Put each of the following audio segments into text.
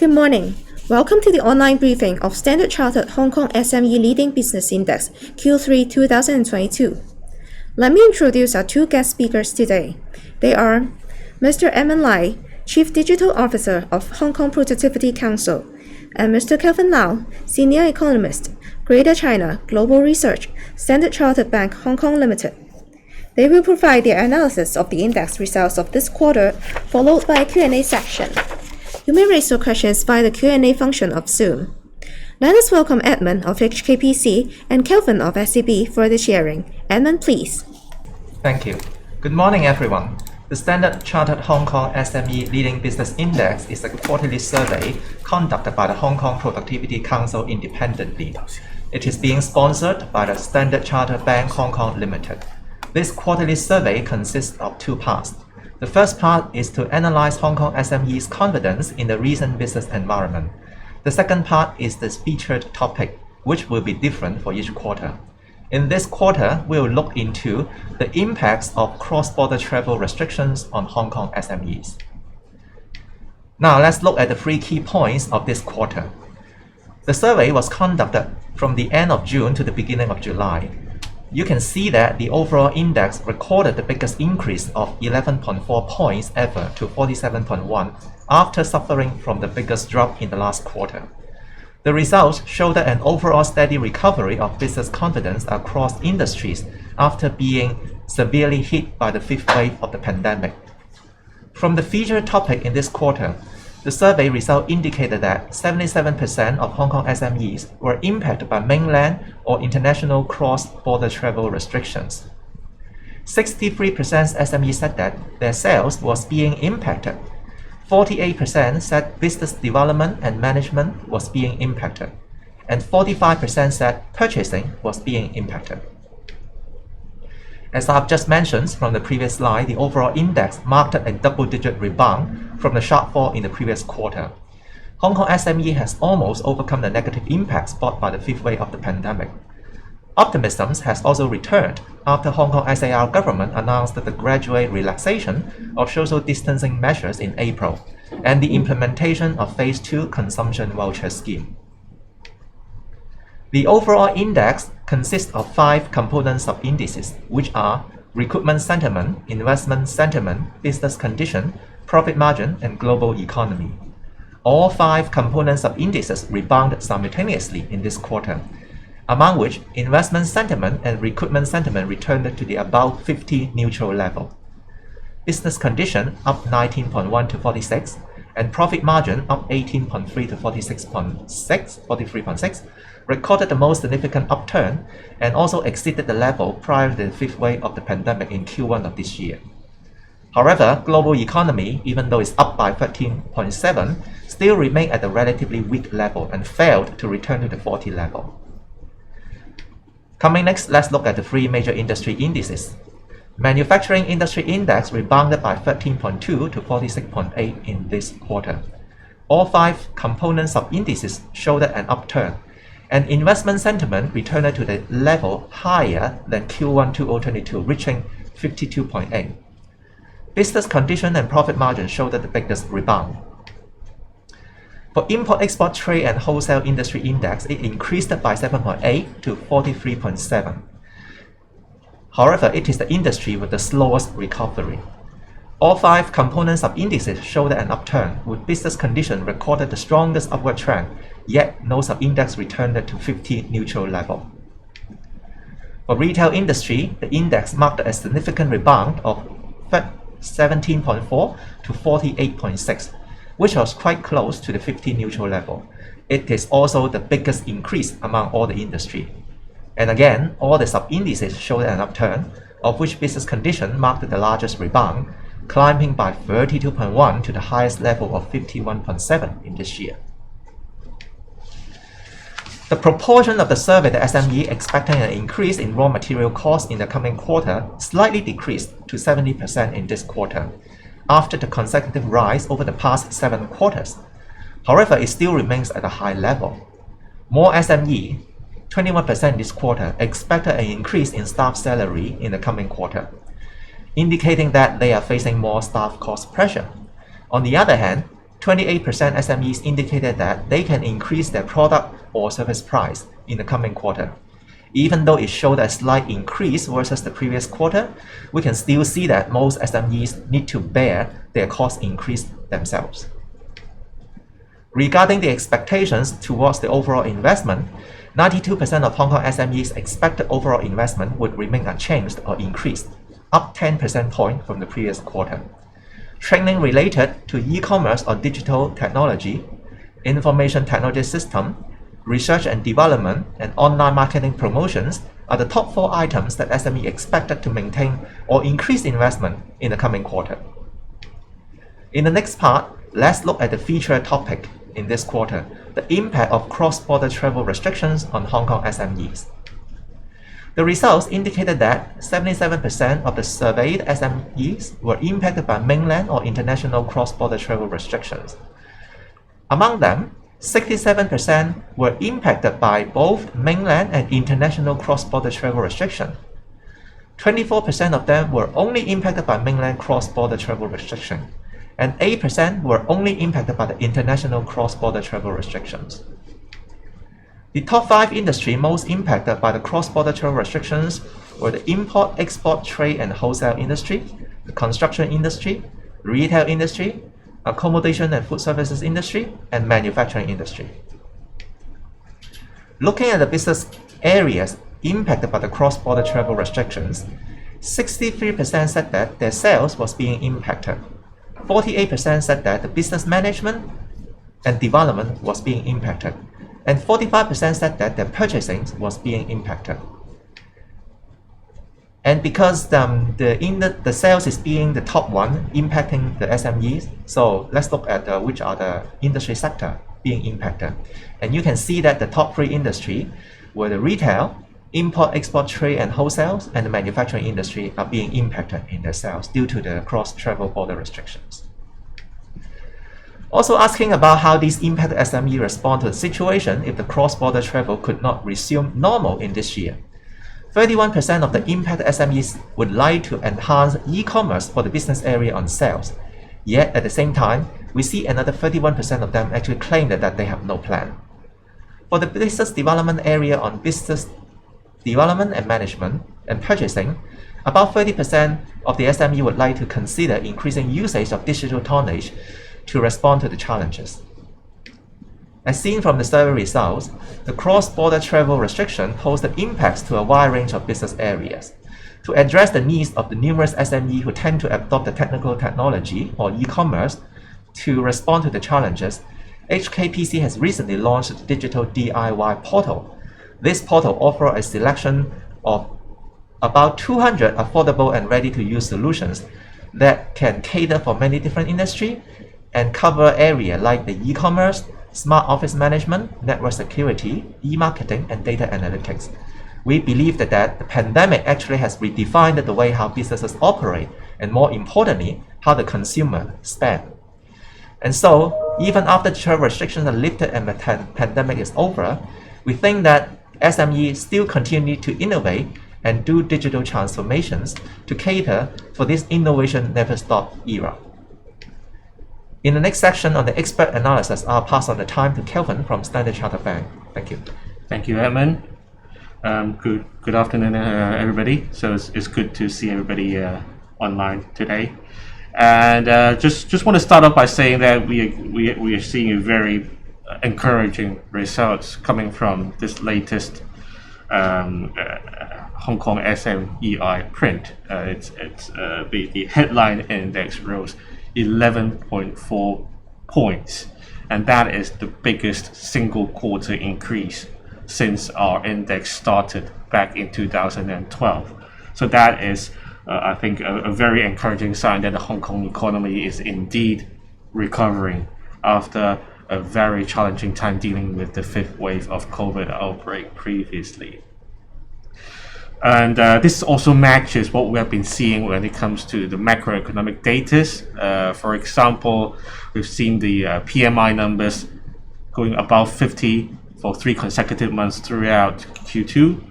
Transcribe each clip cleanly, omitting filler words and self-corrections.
Good morning. Welcome to the online briefing of Standard Chartered Hong Kong SME Leading Business Index Q3 2022. Let me introduce our two guest speakers today. They are Mr. Edmund Lai, Chief Digital Officer of Hong Kong Productivity Council, and Mr. Kelvin Lau, Senior Economist, Greater China Global Research, Standard Chartered Bank Hong Kong Limited. They will provide their analysis of the index results of this quarter, followed by a Q&A section. You may raise your questions via the Q&A function of Zoom. Let us welcome Edmund of HKPC and Kelvin of SCB for the sharing. Edmund, please. Thank you. Good morning, everyone. The Standard Chartered Hong Kong SME Leading Business Index is a quarterly survey conducted by the Hong Kong Productivity Council independently. It is being sponsored by the Standard Chartered Bank Hong Kong Limited. This quarterly survey consists of two parts. The first part is to analyze Hong Kong SME's confidence in the recent business environment. The second part is the featured topic, which will be different for each quarter. In this quarter, we will look into the impacts of cross-border travel restrictions on Hong Kong SMEs. Now let's look at the three key points of this quarter. The survey was conducted from the end of June to the beginning of July. You can see that the overall index recorded the biggest increase of 11.4 points ever to 47.1 after suffering from the biggest drop in the last quarter. The results showed an overall steady recovery of business confidence across industries after being severely hit by the fifth wave of the pandemic. From the featured topic in this quarter, the survey result indicated that 77% of Hong Kong SMEs were impacted by mainland or international cross-border travel restrictions. 63% SMEs said that their sales was being impacted. 48% said business development and management was being impacted. And 45% said purchasing was being impacted. As I've just mentioned from the previous slide, the overall index marked a double-digit rebound from the sharp fall in the previous quarter. Hong Kong SME has almost overcome the negative impacts brought by the fifth wave of the pandemic. Optimism has also returned after Hong Kong SAR government announced the gradual relaxation of social distancing measures in April and the implementation of Phase 2 consumption voucher scheme. The overall index consists of 5 components of indices, which are recruitment sentiment, investment sentiment, business condition, profit margin, and global economy. All 5 components of indices rebounded simultaneously in this quarter, among which investment sentiment and recruitment sentiment returned to the above 50 neutral level. Business condition up 19.1 to 46, and profit margin up 18.3 to 43.6, recorded the most significant upturn and also exceeded the level prior to the fifth wave of the pandemic in Q1 of this year. However, global economy, even though it's up by 13.7, still remained at a relatively weak level and failed to return to the 40 level. Coming next, let's look at the 3 major industry indices. Manufacturing Industry Index rebounded by 13.2 to 46.8 in this quarter. All 5 components of indices showed an upturn, and investment sentiment returned to the level higher than Q1 2022, reaching 52.8. Business condition and profit margin showed the biggest rebound. For Import-Export Trade and Wholesale Industry Index, it increased by 7.8 to 43.7. However, it is the industry with the slowest recovery. All 5 components of indices showed an upturn, with business condition recorded the strongest upward trend, yet no sub-index returned to 50 neutral level. For retail industry, the index marked a significant rebound of 17.4 to 48.6, which was quite close to the 50 neutral level. It is also the biggest increase among all the industry. And again, all the sub-indices showed an upturn, of which business condition marked the largest rebound, climbing by 32.1 to the highest level of 51.7 in this year. The proportion of the surveyed SME expecting an increase in raw material costs in the coming quarter slightly decreased to 70% in this quarter, after the consecutive rise over the past 7 quarters. However, it still remains at a high level. More SME, 21% this quarter, expected an increase in staff salary in the coming quarter, indicating that they are facing more staff cost pressure. On the other hand, 28% SMEs indicated that they can increase their product or service price in the coming quarter. Even though it showed a slight increase versus the previous quarter, we can still see that most SMEs need to bear their cost increase themselves. Regarding the expectations towards the overall investment, 92% of Hong Kong SMEs expected overall investment would remain unchanged or increased, up 10 percentage points from the previous quarter. Training related to e-commerce or digital technology, information technology system, research and development, and online marketing promotions are the top 4 items that SME expected to maintain or increase investment in the coming quarter. In the next part, let's look at the featured topic in this quarter, the impact of cross-border travel restrictions on Hong Kong SMEs. The results indicated that 77% of the surveyed SMEs were impacted by mainland or international cross-border travel restrictions. Among them, 67% were impacted by both mainland and international cross-border travel restriction. 24% of them were only impacted by mainland cross-border travel restriction, and 8% were only impacted by the international cross-border travel restrictions. The top 5 industries most impacted by the cross-border travel restrictions were the import, export, trade and wholesale industry, the construction industry, retail industry, accommodation and food services industry, and manufacturing industry. Looking at the business areas impacted by the cross-border travel restrictions, 63% said that their sales was being impacted. 48% said that the business management and development was being impacted, and 45% said that their purchasing was being impacted. And because the sales is being the top one impacting the SMEs, so let's look at which are the industry sector being impacted. And you can see that the top 3 industry were the retail, import, export, trade and wholesale, and the manufacturing industry are being impacted in their sales due to the cross-travel border restrictions. Also asking about how these impacted SME respond to the situation if the cross-border travel could not resume normal in this year. 31% of the impacted SMEs would like to enhance e-commerce for the business area on sales. Yet at the same time, we see another 31% of them actually claim that they have no plan. For the business development area on business development and management and purchasing, about 30% of the SME would like to consider increasing usage of digital tonnage to respond to the challenges. As seen from the survey results, the cross-border travel restriction posed impacts to a wide range of business areas. To address the needs of the numerous SME who tend to adopt the technical technology or e-commerce to respond to the challenges, HKPC has recently launched the digital DIY portal. This portal offers a selection of about 200 affordable and ready-to-use solutions that can cater for many different industries and cover areas like the e-commerce, smart office management, network security, e-marketing, and data analytics. We believe that the pandemic actually has redefined the way how businesses operate, and more importantly, how the consumer spend. And so, even after travel restrictions are lifted and the pandemic is over, we think that SME still continue to innovate and do digital transformations to cater for this innovation never stop era. In the next section on the expert analysis, I'll pass on the time to Kelvin from Standard Chartered Bank. Thank you. Thank you, Edmund. Good afternoon, everybody. So it's good to see everybody online today. And just want to start off by saying that we are seeing very encouraging results coming from this latest Hong Kong SMEI print. The headline index rose 11.4 points, and that is the biggest single quarter increase since our index started back in 2012. So that is, I think, a very encouraging sign that the Hong Kong economy is indeed recovering after a very challenging time dealing with the 5th wave of COVID outbreak previously. And this also matches what we have been seeing when it comes to the macroeconomic data. For example, we've seen the PMI numbers going above 50 for 3 consecutive months throughout Q2.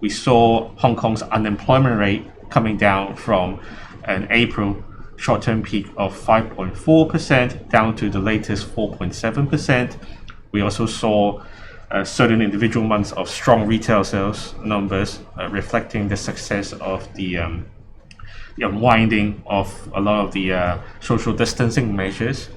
We saw Hong Kong's unemployment rate coming down from in April short-term peak of 5.4% down to the latest 4.7%. We also saw certain individual months of strong retail sales numbers, reflecting the success of the unwinding of a lot of the social distancing measures,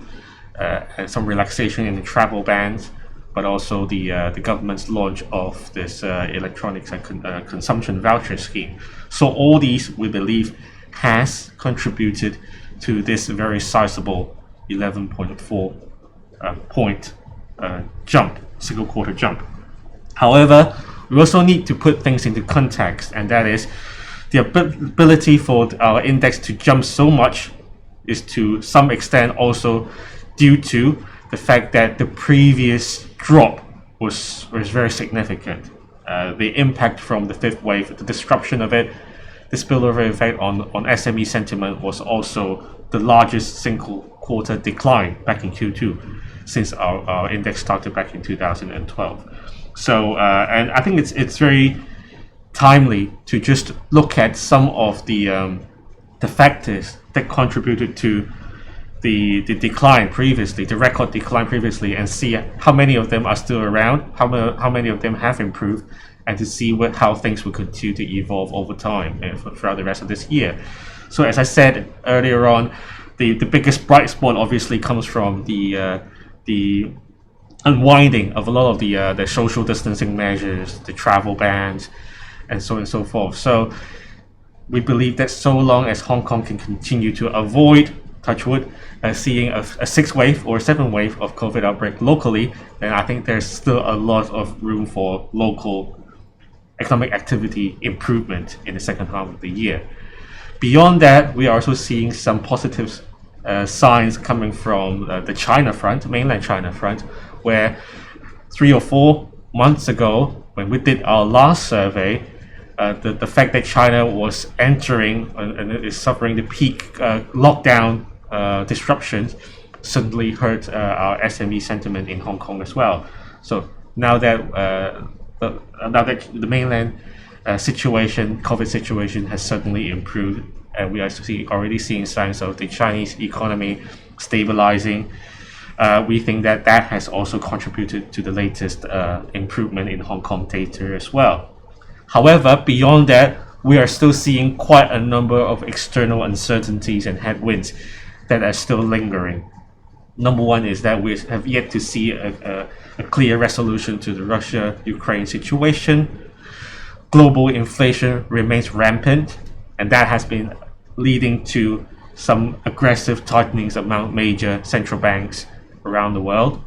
and some relaxation in the travel bans, but also the government's launch of this electronics and consumption voucher scheme. So all these, we believe, has contributed to this very sizable 11.4 point jump, single quarter jump. However, we also need to put things into context, and that is the ability for our index to jump so much is to some extent also due to the fact that the previous drop was very significant. The impact from the fifth wave, the disruption of it, the spillover effect on SME sentiment was also the largest single quarter decline back in Q2 since our index started back in 2012. So, and I think it's very timely to just look at some of the factors that contributed to the decline previously, the record decline previously, and see how many of them are still around, how many of them have improved, and to see how things will continue to evolve over time throughout the rest of this year. So as I said earlier on, the biggest bright spot obviously comes from the unwinding of a lot of the social distancing measures, the travel bans, and so on and so forth. So we believe that so long as Hong Kong can continue to avoid, touch wood, seeing a sixth wave or seventh wave of COVID outbreak locally, then I think there's still a lot of room for local economic activity improvement in the second half of the year. Beyond that, we are also seeing some positive signs coming from the China front, mainland China front, where 3 or 4 months ago, when we did our last survey, the fact that China was entering and is suffering the peak lockdown disruptions certainly hurt our SME sentiment in Hong Kong as well. So now that the mainland COVID situation has certainly improved, and we are already seeing signs of the Chinese economy stabilizing, we think that has also contributed to the latest improvement in Hong Kong data as well. However, beyond that, we are still seeing quite a number of external uncertainties and headwinds that are still lingering. Number one is that we have yet to see a clear resolution to the Russia-Ukraine situation. Global inflation remains rampant, and that has been leading to some aggressive tightenings among major central banks around the world.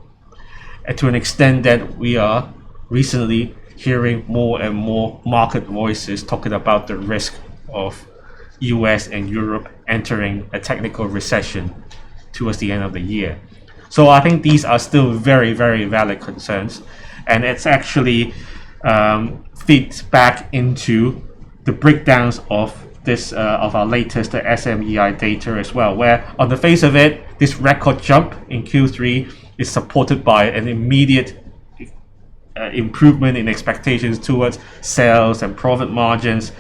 And to an extent that we are recently hearing more and more market voices talking about the risk of US and Europe entering a technical recession towards the end of the year. So I think these are still very, very valid concerns, and it's actually feeds back into the breakdowns of this of our latest SMEI data as well, where on the face of it, this record jump in Q3 is supported by an immediate improvement in expectations towards sales and profit margins.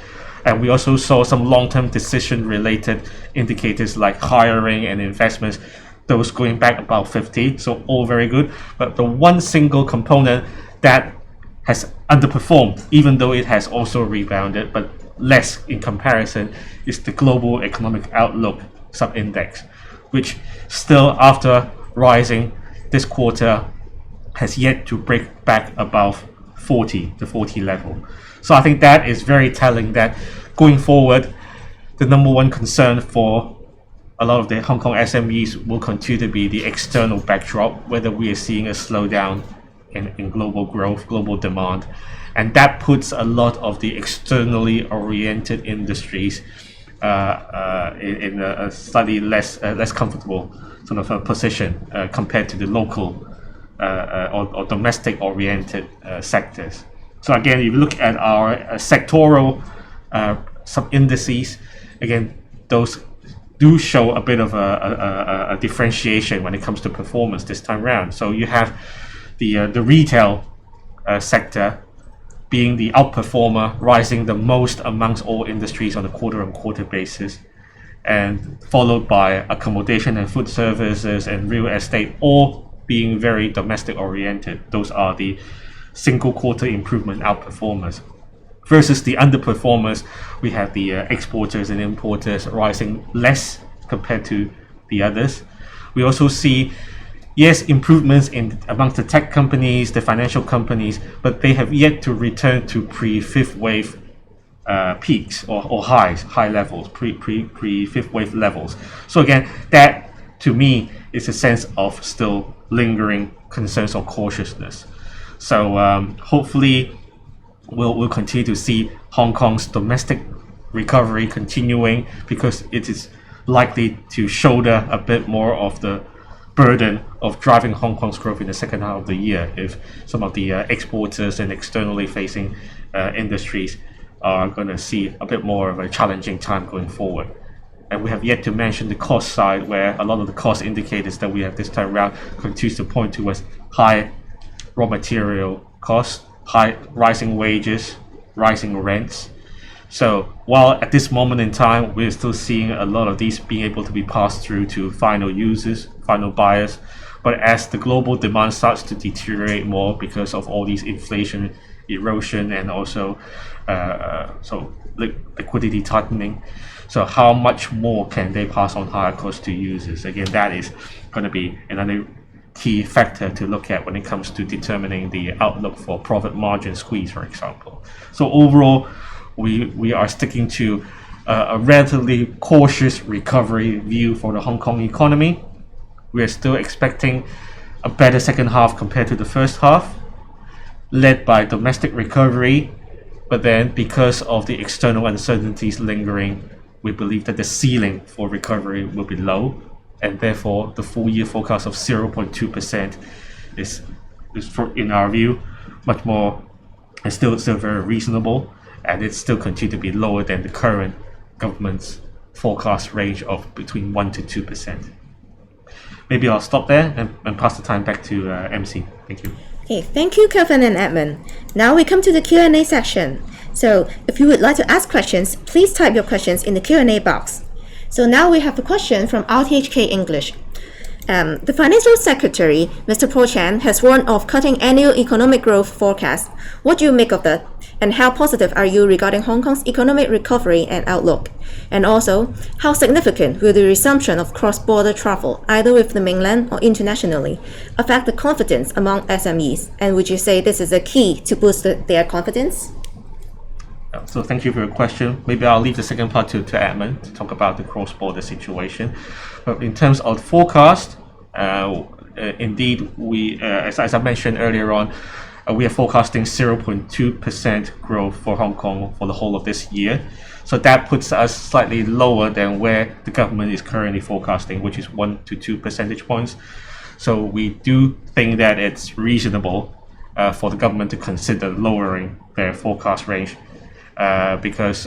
And we also saw some long-term decision-related indicators like hiring and investments, those going back about 50, so all very good. But the one single component that has underperformed, even though it has also rebounded, but less in comparison, is the global economic outlook sub-index, which still, after rising this quarter, has yet to break back above 40, the 40 level. So I think that is very telling that going forward, the number one concern for a lot of the Hong Kong SMEs will continue to be the external backdrop, whether we are seeing a slowdown in global growth, global demand. And that puts a lot of the externally oriented industries in a slightly less comfortable sort of a position compared to the local or domestic oriented sectors. So again, if you look at our sectoral sub-indices, again, those do show a bit of a differentiation when it comes to performance this time around. So you have the retail sector being the outperformer, rising the most amongst all industries on a quarter-on-quarter basis. and followed by accommodation and food services and real estate, all being very domestic oriented. Those are the single quarter improvement outperformers. Versus the underperformers, we have the exporters and importers rising less compared to the others. We also see, yes, improvements in amongst the tech companies, the financial companies, but they have yet to return to pre-fifth wave peaks or high levels, pre-fifth wave levels. So again, that to me is a sense of still lingering concerns or cautiousness. So hopefully we'll continue to see Hong Kong's domestic recovery continuing, because it is likely to shoulder a bit more of the burden of driving Hong Kong's growth in the second half of the year if some of the exporters and externally facing industries are going to see a bit more of a challenging time going forward. And we have yet to mention the cost side, where a lot of the cost indicators that we have this time around continues to point towards high raw material costs, high rising wages, rising rents. So while at this moment in time we're still seeing a lot of these being able to be passed through to final users, final buyers, but as the global demand starts to deteriorate more because of all these inflation, erosion, and also liquidity tightening, so how much more can they pass on higher costs to users? Again, that is going to be another key factor to look at when it comes to determining the outlook for profit margin squeeze, for example. So overall, we are sticking to a relatively cautious recovery view for the Hong Kong economy. We are still expecting a better second half compared to the first half, led by domestic recovery, but then because of the external uncertainties lingering, we believe that the ceiling for recovery will be low, and therefore the full year forecast of 0.2% is in our view much more, and still very reasonable, and it still continue to be lower than the current government's forecast range of between 1 to 2%. Maybe I'll stop there and pass the time back to MC. Thank you. Okay, thank you, Kelvin and Edmund. Now we come to the Q&A section. So if you would like to ask questions, please type your questions in the Q&A box. So now we have a question from RTHK English. The Financial Secretary, Mr. Paul Chan, has warned of cutting annual economic growth forecast. What do you make of that? And how positive are you regarding Hong Kong's economic recovery and outlook? And also, how significant will the resumption of cross-border travel, either with the mainland or internationally, affect the confidence among SMEs? And would you say this is a key to boost their confidence? So thank you for your question. Maybe I'll leave the second part to Edmund to talk about the cross-border situation. But in terms of forecast, indeed, we, as I mentioned earlier on, we are forecasting 0.2% growth for Hong Kong for the whole of this year. So that puts us slightly lower than where the government is currently forecasting, which is 1 to 2 percentage points. So we do think that it's reasonable for the government to consider lowering their forecast range, because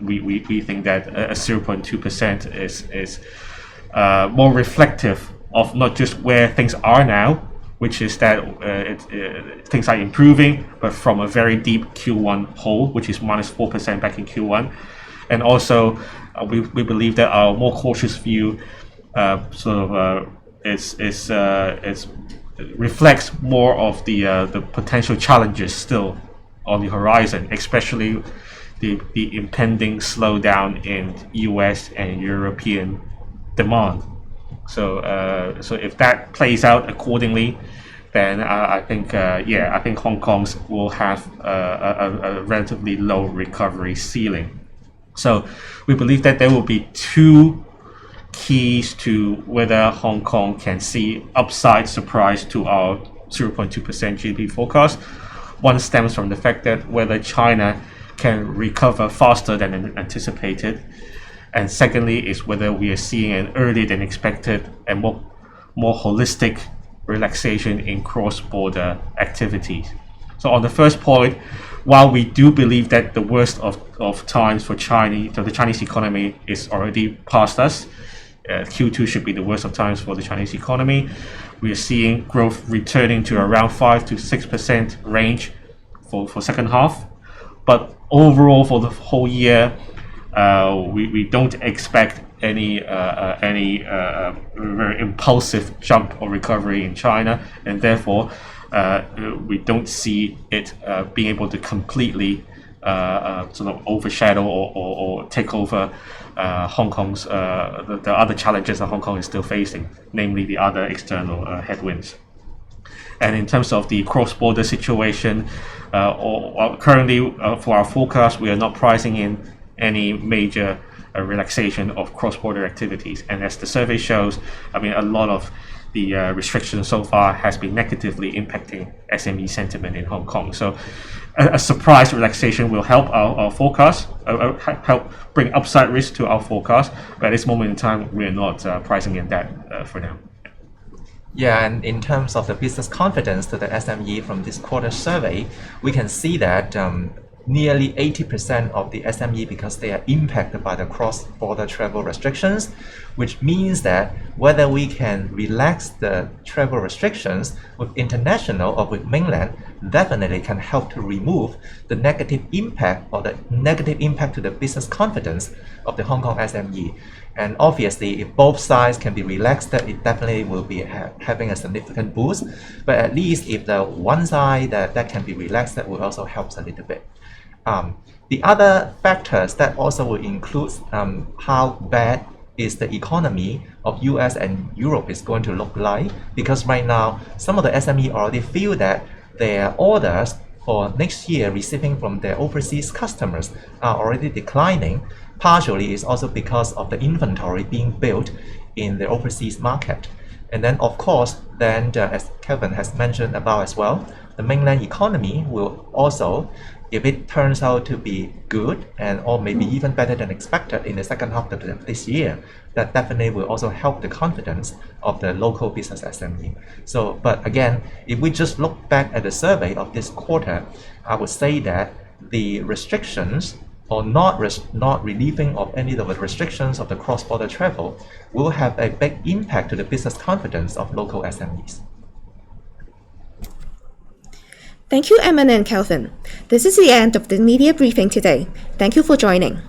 we think that a 0.2% is more reflective of not just where things are now, which is that things are improving, but from a very deep Q1 hole, which is minus 4% back in Q1. And also, we believe that our more cautious view reflects more of the potential challenges still on the horizon, especially the impending slowdown in US and European demand. So if that plays out accordingly, then I think Hong Kong's will have a relatively low recovery ceiling. So we believe that there will be two keys to whether Hong Kong can see upside surprise to our 0.2% GDP forecast. One stems from the fact that whether China can recover faster than anticipated, and secondly is whether we are seeing an earlier than expected and more holistic relaxation in cross-border activities. So on the first point, while we do believe that the worst of times for the Chinese economy is already past us, Q2 should be the worst of times for the Chinese economy. We are seeing growth returning to around 5 to 6% range for second half. But overall for the whole year, we don't expect any very impulsive jump or recovery in China, and therefore we don't see it being able to completely sort of overshadow or take over Hong Kong's the other challenges that Hong Kong is still facing, namely the other external headwinds. And in terms of the cross-border situation, currently for our forecast, we are not pricing in any major relaxation of cross-border activities. And as the survey shows, I mean, a lot of the restrictions so far has been negatively impacting SME sentiment in Hong Kong. So a surprise relaxation will help our forecast, help bring upside risk to our forecast. But at this moment in time, we are not pricing in that for now. Yeah, and in terms of the business confidence to the SME from this quarter survey, we can see that nearly 80% of the SME, because they are impacted by the cross-border travel restrictions, which means that whether we can relax the travel restrictions with international or with mainland, definitely can help to remove the negative impact or the negative impact to the business confidence of the Hong Kong SME. And obviously, if both sides can be relaxed, that it definitely will be having a significant boost. But at least if the one side that can be relaxed, that will also help a little bit. The other factors that also will include how bad is the economy of US and Europe is going to look like, because right now some of the SME already feel that their orders for next year receiving from their overseas customers are already declining. Partially is also because of the inventory being built in the overseas market. And then of course, then as Kevin has mentioned about as well, the mainland economy will also, if it turns out to be good and or maybe even better than expected in the second half of this year, that definitely will also help the confidence of the local business SME. So, but again, if we just look back at the survey of this quarter, I would say that the restrictions or not relieving of any of the restrictions of the cross-border travel will have a big impact to the business confidence of local SMEs. Thank you, Emma and Kelvin. This is the end of the media briefing today. Thank you for joining.